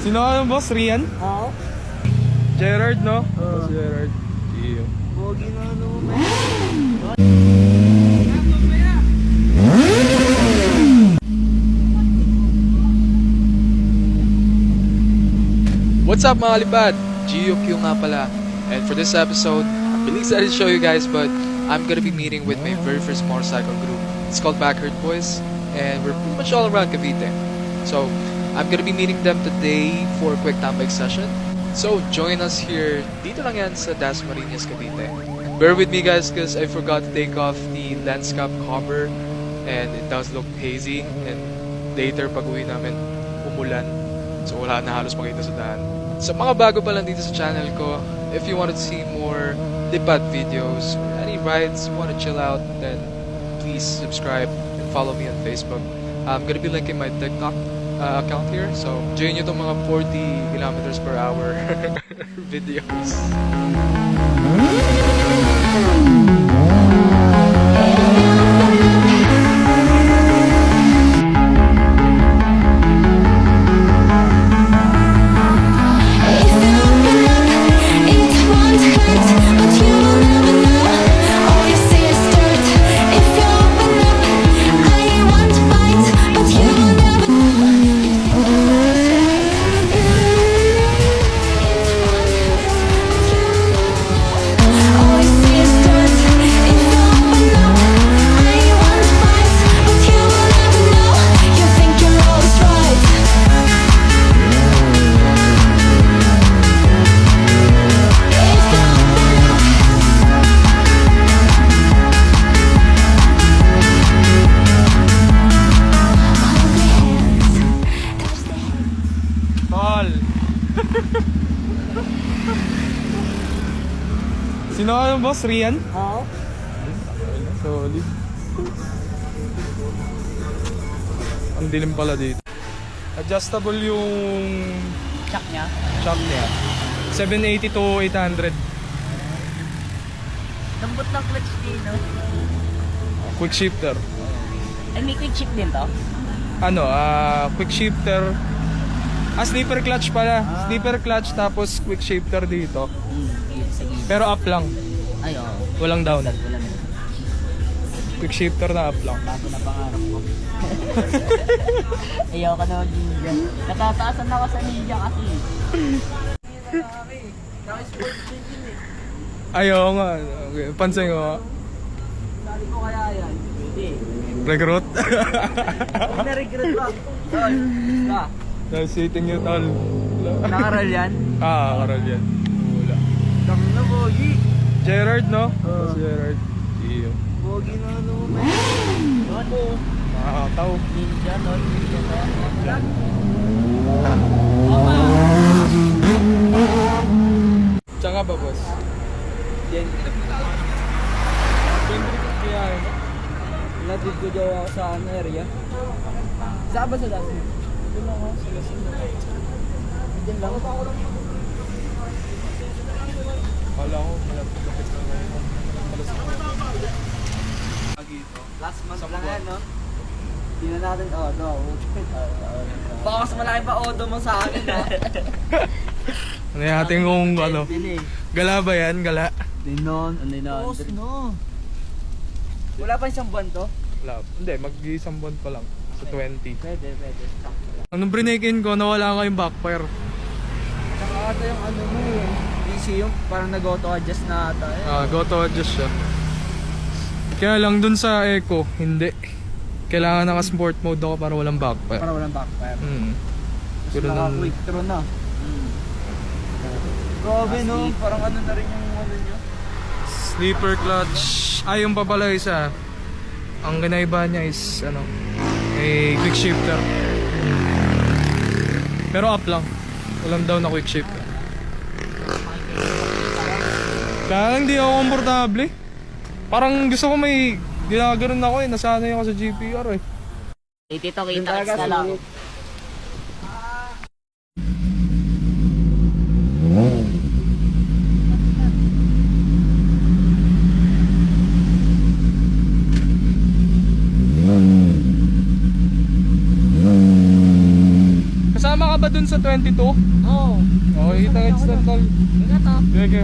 Sino ka yung boss? Rian? Oo. Gerard, no? Boss Gerard. Iyo. Pogi na ano mo, man. What's up mga lipad? GUQ nga pala. And for this episode, I'm really excited to show you guys, but I'm gonna be meeting with my very first motorcycle group. It's called Backhurt Boys, and we're pretty much all around Cavite. So, I'm gonna be meeting them today for a quick tambay session. So, join us here. Dito lang yan sa Dasmariñas, Cavite. Bear with me guys, because I forgot to take off the lens cap cover, and it does look hazy, and later pag uwi namin, umulan. So wala na halos makita sa daan. Sa mga bago pa lang dito sa channel ko, if you wanted to see more lipad videos or any rides, you want to chill out, then please subscribe and follow me on Facebook. I'm gonna be linking my TikTok account here. So join nyo itong mga 40 kilometers per hour videos. Sino ka yung boss? Rian? Oo. Solid. Ang dilim pala dito. Adjustable yung Shock niya. shock niya. 780 to 800. Lambot ng clutch din, no? Quick shifter. Ay, may quick shift din to? Ano, quick shifter. Sleeper clutch pala. Sleeper clutch tapos quick shifter dito. Sige. Pero up lang. Ay, oo. Walang down. Wala na. Quick shifter na up lang. Bago na pangarap ko. Ayaw ka na ninja. Natataasan ako sa ninja kasi. Ayaw nga. Okay. Pansin ko nga. Sabi ko kaya yan. Hindi. Recruit. Huwag na regret ba? Ba? Sitting nyo tal. Nakaral yan? Karal yan. Wala. Dami na, Bogi. Gerard, no? Boss Gerard. Iyo. Bogi na ano mo, man. Doon. Makakataw. Ninja, doon. Ninja na. Tsaka ba, boss? Yan. Kendrick ang biyahe mo. Natid ko daw ako sa ano area. Saan ba sa dati? Doon ako, sa Lasal. Diyan lang. Kala ko, malapit na ngayon. Malasal ko. Last month lang yan, no? Hindi na natin, no. Baka mas malaki pa odo mo sa akin, ha? Ano natin kung ano? Gala ba yan? Gala? Dinon. Boss, no. Wala pa isang buwan to? Wala. Hindi, mag-isang buwan pa lang. Sa 20. Pwede. Anong brinekin ko, nawala nga yung backfire. Tsaka ata yung ano mo, easy yung parang nag-auto adjust na ata. Go to adjust siya. Kaya lang dun sa Eco, hindi. Kailangan naka-sport mode ako para walang backfire. Para walang backfire. Pero nung... Naka-quick throw na. Grabe, no? Parang ano na rin yung ano nyo. Sleeper clutch. Yung pa pala isa. Ang kinaiba niya is ano, quick shifter. Pero up lang. Walang down na quick shifter. Kaya hindi ako komportable. Parang gusto ko may ginaganon ako nasanay ako sa GPR eh. Tito, kita na lang. Kasama ka ba dun sa sa 22? Oo. Okay, kita-kits lang tol. Ingat ha. Sige.